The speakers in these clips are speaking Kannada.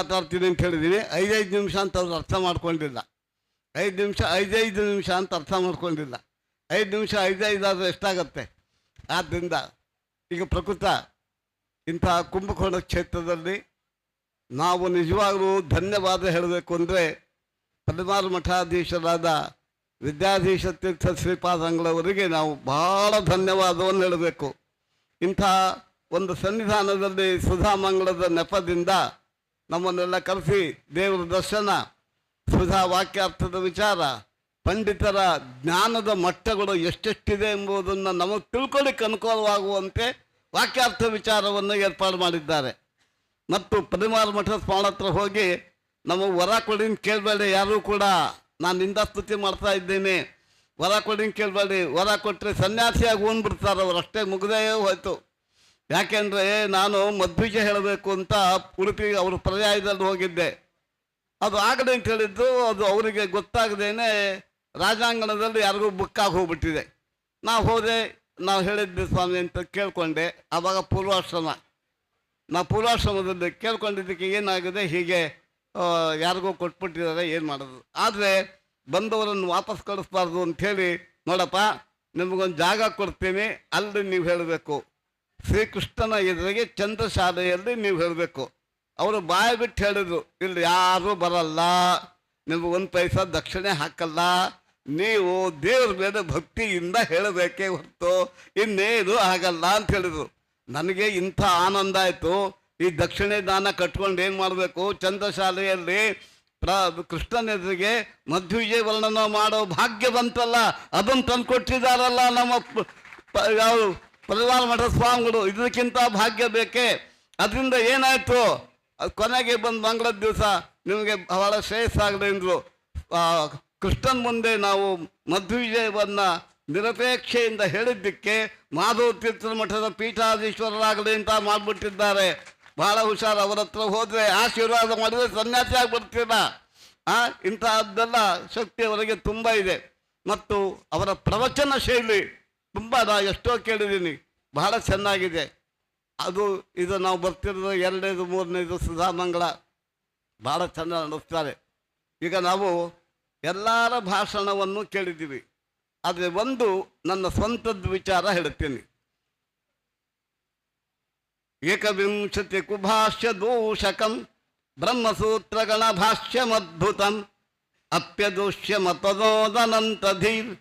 ಮಾತಾಡ್ತೀನಿ ಅಂತ ಹೇಳಿದ್ದೀನಿ. 5 ನಿಮಿಷ ಅಂತ ಅವ್ರು ಅರ್ಥ ಮಾಡ್ಕೊಂಡಿಲ್ಲ. 5 ನಿಮಿಷ ಅಂತ ಅರ್ಥ ಮಾಡ್ಕೊಂಡಿಲ್ಲ. 5 ನಿಮಿಷ 5 ಆದರೆ ಎಷ್ಟಾಗತ್ತೆ? ಆದ್ದರಿಂದ ಈಗ ಪ್ರಕೃತ ಇಂಥ ಕುಂಭಕೋಣ ಕ್ಷೇತ್ರದಲ್ಲಿ ನಾವು ನಿಜವಾಗಲೂ ಧನ್ಯವಾದ ಹೇಳಬೇಕು ಅಂದರೆ ಪದ್ಮಾರು ಮಠಾಧೀಶರಾದ ವಿದ್ಯಾಧೀಶ ತೀರ್ಥ ಶ್ರೀಪಾದಂಗಳವರಿಗೆ ನಾವು ಬಹಳ ಧನ್ಯವಾದವನ್ನು ಹೇಳಬೇಕು. ಇಂಥ ಒಂದು ಸನ್ನಿಧಾನದಲ್ಲಿ ಸುಧಾಮಂಗಳದ ನೆಪದಿಂದ ನಮ್ಮನ್ನೆಲ್ಲ ಕರೆಸಿ ದೇವರ ದರ್ಶನ, ಸುಧಾ ವಾಕ್ಯಾರ್ಥದ ವಿಚಾರ, ಪಂಡಿತರ ಜ್ಞಾನದ ಮಟ್ಟಗಳು ಎಷ್ಟೆಷ್ಟಿದೆ ಎಂಬುದನ್ನು ನಮಗೆ ತಿಳ್ಕೊಳ್ಳಿಕ್ಕೆ ಅನುಕೂಲವಾಗುವಂತೆ ವಾಕ್ಯಾರ್ಥ ವಿಚಾರವನ್ನು ಏರ್ಪಾಡು ಮಾಡಿದ್ದಾರೆ. ಮತ್ತು ಪದ್ಮಾರ ಮಠದ ಸ್ವಾಮಿ ಹತ್ರ ಹೋಗಿ ನಮಗೆ ವರ ಕೊಡಿ ಕೇಳಬೇಡಿ, ಯಾರೂ ಕೂಡ ನಾನು ನಿಂದಾಸ್ತುತಿ ಮಾಡ್ತಾ ಇದ್ದೇನೆ, ವರ ಕೊಡಿ ಕೇಳಬೇಡಿ, ವರ ಕೊಟ್ಟರೆ ಸನ್ಯಾಸಿಯಾಗಿ ಹೋಗ್ಬಿಡ್ತಾರೆ ಅವರು, ಅಷ್ಟೇ ಮುಗ್ದೇ ಹೋಯ್ತು. ಯಾಕೆಂದರೆ ನಾನು ಮಧ್ವಿಜ ಹೇಳಬೇಕು ಅಂತ ಉಡುಪಿಗೆ ಅವರು ಪರ್ಯಾಯದಲ್ಲಿ ಹೋಗಿದ್ದೆ. ಅದು ಆಗದೆ ಅಂತ ಹೇಳಿದ್ದು, ಅದು ಅವರಿಗೆ ಗೊತ್ತಾಗದೇನೆ ರಾಜಾಂಗಣದಲ್ಲಿ ಯಾರಿಗೂ ಬುಕ್ಕಾಗಿ ಹೋಗ್ಬಿಟ್ಟಿದೆ. ನಾವು ಹೋದೆ, ನಾವು ಹೇಳಿದ್ದೆ ಸ್ವಾಮಿ ಅಂತ ಕೇಳಿಕೊಂಡೆ. ಆವಾಗ ನಾವು ಪೂರ್ವಾಶ್ರಮದಲ್ಲಿ ಕೇಳ್ಕೊಂಡಿದ್ದಕ್ಕೆ ಏನಾಗಿದೆ, ಹೀಗೆ ಯಾರಿಗೂ ಕೊಟ್ಬಿಟ್ಟಿದ್ದಾರೆ, ಏನು ಮಾಡೋದು. ಆದರೆ ಬಂದವರನ್ನು ವಾಪಸ್ ಕಳಿಸ್ಬಾರ್ದು ಅಂಥೇಳಿ, ನೋಡಪ್ಪ ನಿಮಗೊಂದು ಜಾಗ ಕೊಡ್ತೀನಿ, ಅಲ್ಲಿ ನೀವು ಹೇಳಬೇಕು, ಶ್ರೀಕೃಷ್ಣನ ಎದುರಿಗೆ ಚಂದ್ರಶಾಲೆಯಲ್ಲಿ ನೀವು ಹೇಳಬೇಕು. ಅವರು ಬಾಯಿ ಬಿಟ್ಟು ಹೇಳಿದ್ರು, ಇಲ್ಲಿ ಯಾರೂ ಬರಲ್ಲ, ನಿಮ್ಗೆ 1 ಪೈಸಾ ದಕ್ಷಿಣೆ ಹಾಕಲ್ಲ, ನೀವು ದೇವ್ರ ಮೇಲೆ ಭಕ್ತಿಯಿಂದ ಹೇಳಬೇಕೇ ಹೊರತು ಇನ್ನೇನು ಆಗಲ್ಲ ಅಂತ ಹೇಳಿದರು. ನನಗೆ ಇಂಥ ಆನಂದ ಆಯಿತು. ಈ ದಕ್ಷಿಣೆ ದಾನ ಕಟ್ಕೊಂಡು ಏನು ಮಾಡಬೇಕು, ಚಂದ್ರಶಾಲೆಯಲ್ಲಿ ಕೃಷ್ಣನ ಎದುರಿಗೆ ಮಧ್ವಿಜಯ ವರ್ಣನ ಮಾಡೋ ಭಾಗ್ಯ ಬಂತಲ್ಲ, ಅದನ್ನು ತಂದು ಕೊಟ್ಟಿದ್ದಾರಲ್ಲ ನಮ್ಮ ಯಾವ ಪದ್ಮಾರ ಮಠ ಸ್ವಾಮಿಗಳು. ಇದಕ್ಕಿಂತ ಭಾಗ್ಯ ಬೇಕೇ? ಅದರಿಂದ ಏನಾಯಿತು, ಅದು ಕೊನೆಗೆ ಬಂದು ಮಂಗಳದ ದಿವಸ ನಿಮಗೆ ಬಹಳ ಶ್ರೇಯಸ್ಸಾಗಲಿ ಅಂದರು. ಕೃಷ್ಣನ ಮುಂದೆ ನಾವು ಮಧ್ವಿಜಯವನ್ನು ನಿರಪೇಕ್ಷೆಯಿಂದ ಹೇಳಿದ್ದಕ್ಕೆ ಮಾಧವ ತೀರ್ಥರ ಮಠದ ಪೀಠಾಧೀಶ್ವರರಾಗಲಿ ಅಂತ ಮಾಡಿಬಿಟ್ಟಿದ್ದಾರೆ. ಬಹಳ ಹುಷಾರು, ಅವರ ಹತ್ರ ಹೋದರೆ ಆಶೀರ್ವಾದ ಮಾಡಿದರೆ ಸನ್ಯಾಸಿ ಆಗಿಬಿಡ್ತೀರ. ಇಂಥದ್ದೆಲ್ಲ ಶಕ್ತಿ ಅವರಿಗೆ ತುಂಬ ಇದೆ. ಮತ್ತು ಅವರ ಪ್ರವಚನ ಶೈಲಿ ತುಂಬ, ನಾನು ಎಷ್ಟೋ ಕೇಳಿದ್ದೀನಿ, ಬಹಳ ಚೆನ್ನಾಗಿದೆ. ಇದು ನಾವು ಬರ್ತಿರೋದು 2ನೇದು 3ನೇದು ಸುಧಾಮಂಗಳ, ಭಾಳ ಚೆನ್ನಾಗಿ ನಡೆಸ್ತಾರೆ. ಈಗ ನಾವು ಎಲ್ಲರ ಭಾಷಣವನ್ನು ಕೇಳಿದ್ದೀವಿ, ಆದರೆ ಒಂದು ನನ್ನ ಸ್ವಂತದ ವಿಚಾರ ಹೇಳ್ತೀನಿ. ಏಕವಿಂಶತಿ ಕುಭಾಷ್ಯ ದೂಷಕಂ ಬ್ರಹ್ಮಸೂತ್ರಗಣ ಭಾಷ್ಯಮದ್ಭುತಂ ಅಪ್ಯದೂಷ್ಯ ಮತನೋದನಂತಧೀರ್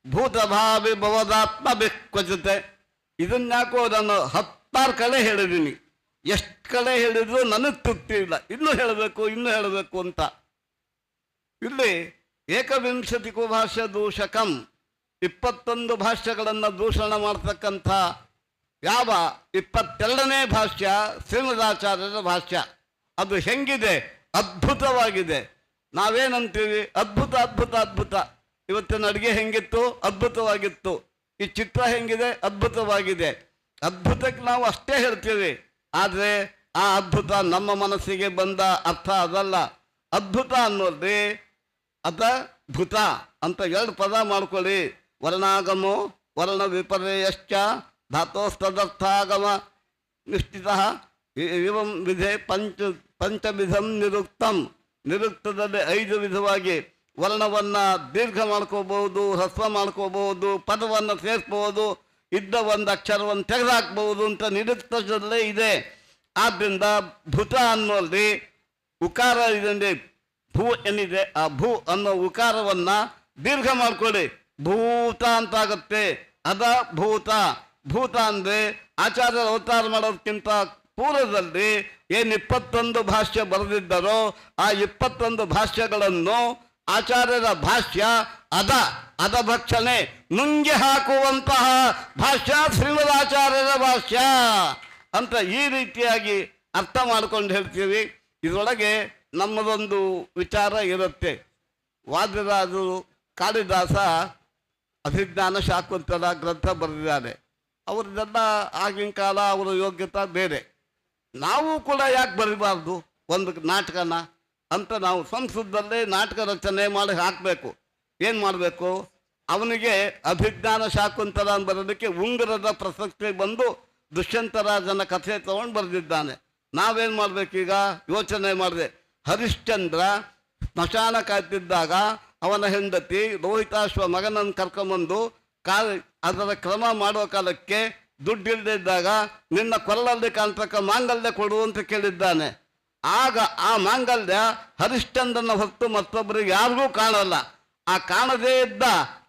ಭೂತಭಾವಿ ಭವದಾತ್ಮ ಬಿಕ್ವಜತೆ. ಇದನ್ಯಾಕೋ ನಾನು 10 ಕಡೆ ಹೇಳಿದ್ದೀನಿ, ಎಷ್ಟು ಕಡೆ ಹೇಳಿದ್ರು ನನಗೆ ತೃಪ್ತಿ ಇಲ್ಲ, ಇನ್ನೂ ಹೇಳಬೇಕು ಅಂತ. ಇಲ್ಲಿ ಏಕವಿಂಶತಿ ಕುಭಾಷ್ಯ ದೂಷಕಂ, 21 ಭಾಷ್ಯಗಳನ್ನು ದೂಷಣ ಮಾಡ್ತಕ್ಕಂಥ ಯಾವ 22ನೇ ಭಾಷ್ಯ ಶ್ರೀಮದಾಚಾರ್ಯರ ಭಾಷ್ಯ. ಅದು ಹೆಂಗಿದೆ? ಅದ್ಭುತವಾಗಿದೆ. ನಾವೇನಂತೀವಿ, ಅದ್ಭುತ ಅದ್ಭುತ ಅದ್ಭುತ. ಇವತ್ತಿನ ಅಡುಗೆ ಹೆಂಗಿತ್ತು? ಅದ್ಭುತವಾಗಿತ್ತು. ಈ ಚಿತ್ರ ಹೆಂಗಿದೆ? ಅದ್ಭುತವಾಗಿದೆ. ಅದ್ಭುತಕ್ಕೆ ನಾವು ಅಷ್ಟೇ ಹೇಳ್ತೀವಿ, ಆದರೆ ಆ ಅದ್ಭುತ ನಮ್ಮ ಮನಸ್ಸಿಗೆ ಬಂದ ಅರ್ಥ ಅದಲ್ಲ. ಅದ್ಭುತ ಅನ್ನೋದ್ರಿ ಅದ್ಭುತ ಅಂತ 2 ಪದ ಮಾಡ್ಕೊಳ್ಳಿ. ವರ್ಣಾಗಮೋ ವರ್ಣ ವಿಪರ್ಯಶ್ಚ ಧಾತೋಸ್ತದರ್ಥಾಗಮ ನಿಶ್ಚಿತ ಇವಂ ವಿಧೆ ಪಂಚವಿಧಂ ನಿರುಕ್ತಂ. ನಿರುಕ್ತದಲ್ಲಿ 5 ವಿಧವಾಗಿ ವರ್ಣವನ್ನು ದೀರ್ಘ ಮಾಡ್ಕೋಬಹುದು, ಹ್ರಸ್ವ ಮಾಡ್ಕೋಬಹುದು, ಪದವನ್ನು ಸೇರಿಸ್ಬೋದು, ಇದ್ದ ಒಂದು ಅಕ್ಷರವನ್ನು ತೆಗೆದುಹಾಕ್ಬಹುದು ಅಂತ ನಿರುಕ್ತದಲ್ಲೇ ಇದೆ. ಆದ್ದರಿಂದ ಭೂತ ಅನ್ನೋಲ್ಲಿ ಉಕಾರ ಇದೆ, ಭೂ ಏನಿದೆ, ಆ ಭೂ ಅನ್ನೋ ಉಕಾರವನ್ನು ದೀರ್ಘ ಮಾಡ್ಕೊಳ್ಳಿ, ಭೂತ ಅಂತಾಗತ್ತೆ. ಅದ ಭೂತ. ಭೂತ ಅಂದರೆ ಆಚಾರ್ಯರ ಅವತಾರ ಮಾಡೋದಕ್ಕಿಂತ ಪೂರ್ವದಲ್ಲಿ ಏನು 21 ಭಾಷ್ಯ ಬರೆದಿದ್ದರೋ ಆ 21 ಭಾಷ್ಯಗಳನ್ನು ಆಚಾರ್ಯರ ಭಾಷ್ಯ ಅಧಭಕ್ಷಣೆ ನುಂಗಿ ಹಾಕುವಂತಹ ಭಾಷ್ಯ ಶ್ರೀಮದಾಚಾರ್ಯರ ಭಾಷ್ಯ ಅಂತ ಈ ರೀತಿಯಾಗಿ ಅರ್ಥ ಮಾಡ್ಕೊಂಡು ಹೇಳ್ತೀವಿ. ಇದರೊಳಗೆ ನಮ್ಮದೊಂದು ವಿಚಾರ ಇರುತ್ತೆ. ವಾದಿರಾಜರು ಕಾಳಿದಾಸ ಅಭಿಜ್ಞಾನ ಶಾಕುಂತಲ ಗ್ರಂಥ ಬರೆದಿದ್ದಾರೆ. ಅವ್ರದ್ದೆಲ್ಲ ಆಗಿನ ಕಾಲ ಅವರ ಯೋಗ್ಯತೆ ಬೇರೆ. ನಾವು ಕೂಡ ಯಾಕೆ ಬರೀಬಾರ್ದು ಒಂದು ನಾಟಕನ ಅಂತ ನಾವು ಸಂಸ್ಕೃತದಲ್ಲೇ ನಾಟಕ ರಚನೆ ಮಾಡಿ ಹಾಕಬೇಕು. ಏನು ಮಾಡಬೇಕು, ಅವನಿಗೆ ಅಭಿಜ್ಞಾನ ಶಾಕುಂತಲ ಬರೋದಕ್ಕೆ ಉಂಗುರದ ಪ್ರಸಕ್ತಿ ಬಂದು ದುಷ್ಯಂತರಾಜನ ಕಥೆ ತಗೊಂಡು ಬರೆದಿದ್ದಾನೆ. ನಾವೇನು ಮಾಡಬೇಕೀಗ ಯೋಚನೆ ಮಾಡಿದೆ. ಹರಿಶ್ಚಂದ್ರ ಸ್ಮಶಾನ ಕಾಯ್ತಿದ್ದಾಗ ಅವನ ಹೆಂಡತಿ ರೋಹಿತಾಶ್ವ ಮಗನನ್ನು ಕರ್ಕೊಂಬಂದು ಅದರ ಕ್ರಮ ಮಾಡುವ ಕಾಲಕ್ಕೆ ದುಡ್ಡಿಲ್ಲದಿದ್ದಾಗ ನಿನ್ನ ಕೊರಳಲ್ಲಿ ಕಾಣ್ತಕ್ಕ ಮಾಂಗಲ್ಯ ಕೊಡು ಅಂತ ಕೇಳಿದ್ದಾನೆ. ಆಗ ಆ ಮಾಂಗಲ್ಯ ಹರಿಶ್ಚಂದ್ರನ ಹೊತ್ತು ಮತ್ತೊಬ್ಬರಿಗೆ ಯಾರಿಗೂ ಕಾಣಲ್ಲ. ಆ ಕಾಣದೇ ಇದ್ದ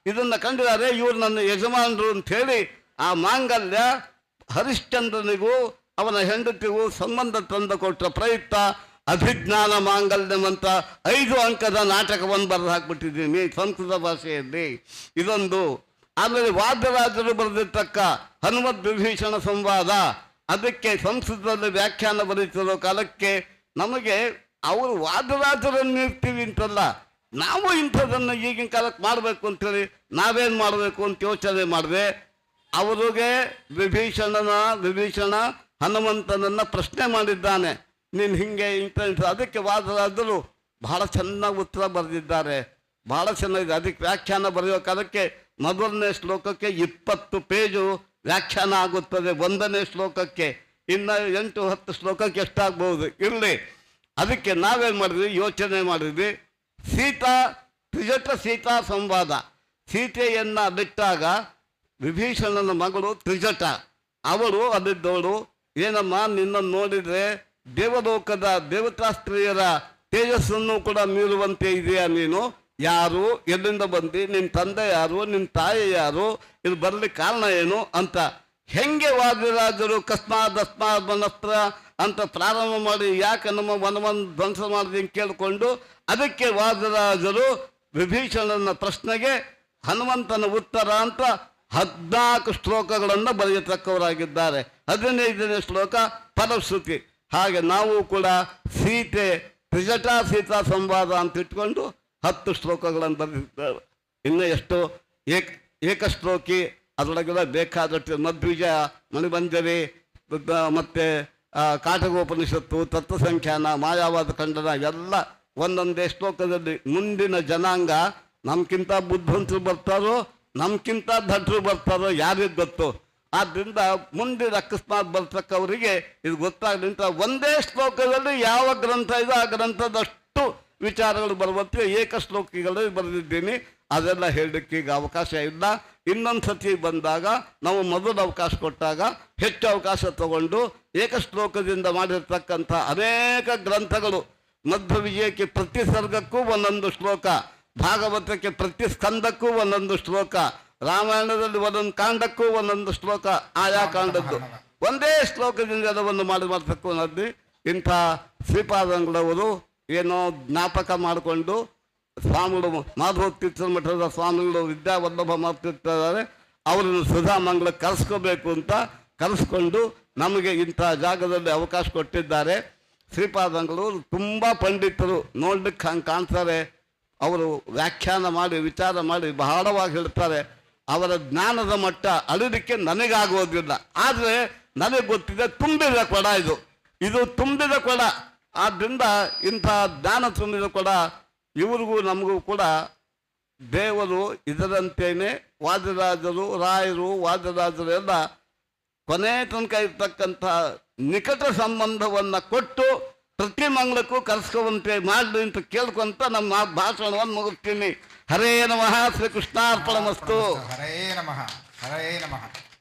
ಇದನ್ನು ಕಂಡಿದ್ದಾರೆ ಇವರು ನನ್ನ ಯಜಮಾನರು ಅಂಥೇಳಿ ಆ ಮಾಂಗಲ್ಯ ಹರಿಶ್ಚಂದ್ರನಿಗೂ ಅವನ ಹೆಂಡತಿಗೂ ಸಂಬಂಧ ತಂದು ಕೊಟ್ಟ ಪ್ರಯುಕ್ತ ಅಭಿಜ್ಞಾನ ಮಾಂಗಲ್ಯಮಂತ 5 ಅಂಕದ ನಾಟಕವನ್ನು ಬರೆದು ಹಾಕ್ಬಿಟ್ಟಿದ್ದೀನಿ ಸಂಸ್ಕೃತ ಭಾಷೆಯಲ್ಲಿ. ಇದೊಂದು. ಆಮೇಲೆ ವಾದ್ಯರಾಜರು ಬರೆದಿರ್ತಕ್ಕ ಹನುಮದ್ ವಿಭೀಷಣ ಸಂವಾದ, ಅದಕ್ಕೆ ಸಂಸ್ಕೃತದಲ್ಲಿ ವ್ಯಾಖ್ಯಾನ ಬರೀತಿರೋ ಕಾಲಕ್ಕೆ ನಮಗೆ ಅವರು ವಾದ್ಯರಾಜರನ್ನು ಇರ್ತೀವಿ ಅಂತಲ್ಲ, ನಾವು ಇಂಥದನ್ನು ಈಗಿನ ಕಾಲಕ್ಕೆ ಮಾಡಬೇಕು ಅಂತೇಳಿ ನಾವೇನು ಮಾಡಬೇಕು ಅಂತ ಯೋಚನೆ ಮಾಡಿದೆ. ಅವರಿಗೆ ವಿಭೀಷಣ ಹನುಮಂತನನ್ನು ಪ್ರಶ್ನೆ ಮಾಡಿದ್ದಾನೆ, ನೀನು ಹಿಂಗೆ ಇಂಥ ಅದಕ್ಕೆ ವಾದರಾದರು ಬಹಳ ಚೆನ್ನಾಗಿ ಉತ್ತರ ಬರೆದಿದ್ದಾರೆ, ಬಹಳ ಚೆನ್ನಾಗಿದೆ. ಅದಕ್ಕೆ ವ್ಯಾಖ್ಯಾನ ಬರೆಯೋ ಕಾಲಕ್ಕೆ ಮೊದಲನೇ ಶ್ಲೋಕಕ್ಕೆ 20 ಪೇಜು ವ್ಯಾಖ್ಯಾನ ಆಗುತ್ತದೆ, 1ನೇ ಶ್ಲೋಕಕ್ಕೆ. ಇನ್ನು 8-10 ಶ್ಲೋಕಕ್ಕೆ ಎಷ್ಟಾಗ್ಬೋದು ಇರಲಿ. ಅದಕ್ಕೆ ನಾವೇನು ಮಾಡಿದ್ವಿ, ಯೋಚನೆ ಮಾಡಿದ್ವಿ. ತ್ರಿಜಟ ಸಂವಾದ. ಸೀತೆಯನ್ನು ಬಿಟ್ಟಾಗ ವಿಭೀಷಣನ ಮಗಳು ತ್ರಿಜಟ, ಅವಳು ಅಲ್ಲಿದ್ದವಳು, ಏನಮ್ಮ ನಿನ್ನನ್ನು ನೋಡಿದರೆ ದೇವಲೋಕದ ದೇವತಾ ಸ್ತ್ರೀಯರ ತೇಜಸ್ಸನ್ನು ಕೂಡ ಮೀರುವಂತೆ ಇದೆಯಾ ನೀನು? ಯಾರು, ಎಲ್ಲಿಂದ ಬಂದು, ನಿನ್ನ ತಂದೆ ಯಾರು, ನಿನ್ನ ತಾಯಿ ಯಾರು, ಇದು ಬರಲಿಕ್ಕೆ ಕಾರಣ ಏನು ಅಂತ ಹೆಂಗೆ ವಾದಿರಾಜರು ಕಸ್ಮಾದ್ ಮನಸ್ತ್ರ ಅಂತ ಪ್ರಾರಂಭ ಮಾಡಿ ಯಾಕೆ ನಮ್ಮ ವನವನ್ನು ಧ್ವಂಸ ಮಾಡಿದೆ ಕೇಳಿಕೊಂಡು ಅದಕ್ಕೆ ವಾದಿರಾಜರು ವಿಭೀಷಣನ ಪ್ರಶ್ನೆಗೆ ಹನುಮಂತನ ಉತ್ತರ ಅಂತ 14 ಶ್ಲೋಕಗಳನ್ನು ಬರೆಯತಕ್ಕವರಾಗಿದ್ದಾರೆ. 15ನೇ ಶ್ಲೋಕ ಫಲಶ್ರುತಿ. ಹಾಗೆ ನಾವು ಕೂಡ ತ್ರಿಜಟಾ ಸೀತಾ ಸಂವಾದ ಅಂತ ಇಟ್ಕೊಂಡು 10 ಶ್ಲೋಕಗಳನ್ನು ಬರೆದಿದ್ದಾರೆ. ಇನ್ನು ಎಷ್ಟು ಏಕಶ್ಲೋಕಿ ಅದರೊಳಗೆಲ್ಲ ಬೇಕಾದಷ್ಟು ಮಧ್ವಿಜ, ಮಣಿಮಂಜರಿ, ಮತ್ತು ಕಾಟಗೋಪನಿಷತ್ತು, ತತ್ವಸಂಖ್ಯಾನ, ಮಾಯಾವಾದ ಖಂಡನ ಎಲ್ಲ ಒಂದೊಂದೇ ಶ್ಲೋಕದಲ್ಲಿ. ಮುಂದಿನ ಜನಾಂಗ ನಮ್ಗಿಂತ ಬುದ್ಧಿವಂತರು ಬರ್ತಾರೋ ನಮ್ಗಿಂತ ದಡ್ರು ಬರ್ತಾರೋ ಯಾರಿಗೆ ಗೊತ್ತು. ಆದ್ದರಿಂದ ಮುಂದಿನ ಅಕಸ್ಮಾತ್ ಬರ್ತಕ್ಕವರಿಗೆ ಇದು ಗೊತ್ತಾಗಲಿಂತ ಒಂದೇ ಶ್ಲೋಕದಲ್ಲಿ ಯಾವ ಗ್ರಂಥ ಇದೆ ಆ ಗ್ರಂಥದಷ್ಟು ವಿಚಾರಗಳು ಬರುವಂತೆ ಏಕಶ್ಲೋಕಿಗಳು ಬರೆದಿದ್ದೀನಿ. ಅದೆಲ್ಲ ಹೇಳಲಿಕ್ಕೆ ಈಗ ಅವಕಾಶ ಇಲ್ಲ. ಇನ್ನೊಂದು ಸತಿ ಬಂದಾಗ ನಾವು ಮೊದಲು ಅವಕಾಶ ಕೊಟ್ಟಾಗ ಹೆಚ್ಚು ಅವಕಾಶ ತಗೊಂಡು ಏಕಶ್ಲೋಕದಿಂದ ಮಾಡಿರ್ತಕ್ಕಂಥ ಅನೇಕ ಗ್ರಂಥಗಳು, ಮಧ್ವ ವಿಜಯಕ್ಕೆ ಪ್ರತಿ ಸರ್ಗಕ್ಕೂ ಒಂದೊಂದು ಶ್ಲೋಕ, ಭಾಗವತಕ್ಕೆ ಪ್ರತಿ ಸ್ಕಂದಕ್ಕೂ ಒಂದೊಂದು ಶ್ಲೋಕ, ರಾಮಾಯಣದಲ್ಲಿ ಒಂದೊಂದು ಕಾಂಡಕ್ಕೂ ಒಂದೊಂದು ಶ್ಲೋಕ, ಆಯಾ ಕಾಂಡದ್ದು ಒಂದೇ ಶ್ಲೋಕದಿಂದ ಎಲ್ಲವನ್ನು ಮಾಡ್ತಕ್ಕಂಥದ್ದು. ಇಂಥ ಶ್ರೀಪಾದಂಗಳವರು ಏನೋ ಜ್ಞಾಪಕ ಮಾಡಿಕೊಂಡು ಸ್ವಾಮಿಗಳು ಮಾಧವ ತೀರ್ಥರ ಮಠದ ಸ್ವಾಮಿಗಳು ವಿದ್ಯಾವಲ್ಲಭ ಮಾಡ್ತಿರ್ತಾರೆ, ಅವರನ್ನು ಸುಧಾಮಂಗಳಕ್ಕೆ ಕರೆಸ್ಕೋಬೇಕು ಅಂತ ಕರೆಸ್ಕೊಂಡು ನಮಗೆ ಇಂಥ ಜಾಗದಲ್ಲಿ ಅವಕಾಶ ಕೊಟ್ಟಿದ್ದಾರೆ. ಶ್ರೀಪಾದಂಗಳವರು ತುಂಬ ಪಂಡಿತರು, ನೋಡ್ಲಿಕ್ಕೆ ಹಂಗೆ ಕಾಣ್ತಾರೆ. ಅವರು ವ್ಯಾಖ್ಯಾನ ಮಾಡಿ ವಿಚಾರ ಮಾಡಿ ಬಹಳವಾಗಿ ಹೇಳ್ತಾರೆ. ಅವರ ಜ್ಞಾನದ ಮಟ್ಟ ಅಳಿಲಿಕ್ಕೆ ನನಗಾಗೋದಿಲ್ಲ, ಆದರೆ ನನಗೆ ಗೊತ್ತಿದೆ ತುಂಬಿದ ಕೊಡ ಇದು ತುಂಬಿದ ಕೊಡ. ಆದ್ದರಿಂದ ಇಂಥ ಜ್ಞಾನ ತುಂಬಿದ ಕೊಡ ಇವ್ರಿಗೂ ನಮಗೂ ಕೂಡ ದೇವರು ಇದರಂತೇನೆ ವಾದಿರಾಜರು, ರಾಯರು, ವಾದಿರಾಜರು ಎಲ್ಲ ಕೊನೆ ತನಕ ಇರ್ತಕ್ಕಂಥ ನಿಕಟ ಸಂಬಂಧವನ್ನು ಕೊಟ್ಟು ಪ್ರತಿ ಮಂಗಳಕ್ಕೂ ಕರೆಸ್ಕೊಳ್ಳುವಂತೆ ಮಾಡಲಿ ಅಂತ ಕೇಳ್ಕೊಂತ ನಮ್ಮ ಭಾಷಣವನ್ನು ಮುಗಿಸ್ತೀನಿ. ಹರೇ ನಮಃ. ಶ್ರೀ ಕೃಷ್ಣಾರ್ಪಣಮಸ್ತು. ಹರೇ ನಮಃ. ಹರೇ ನಮಃ.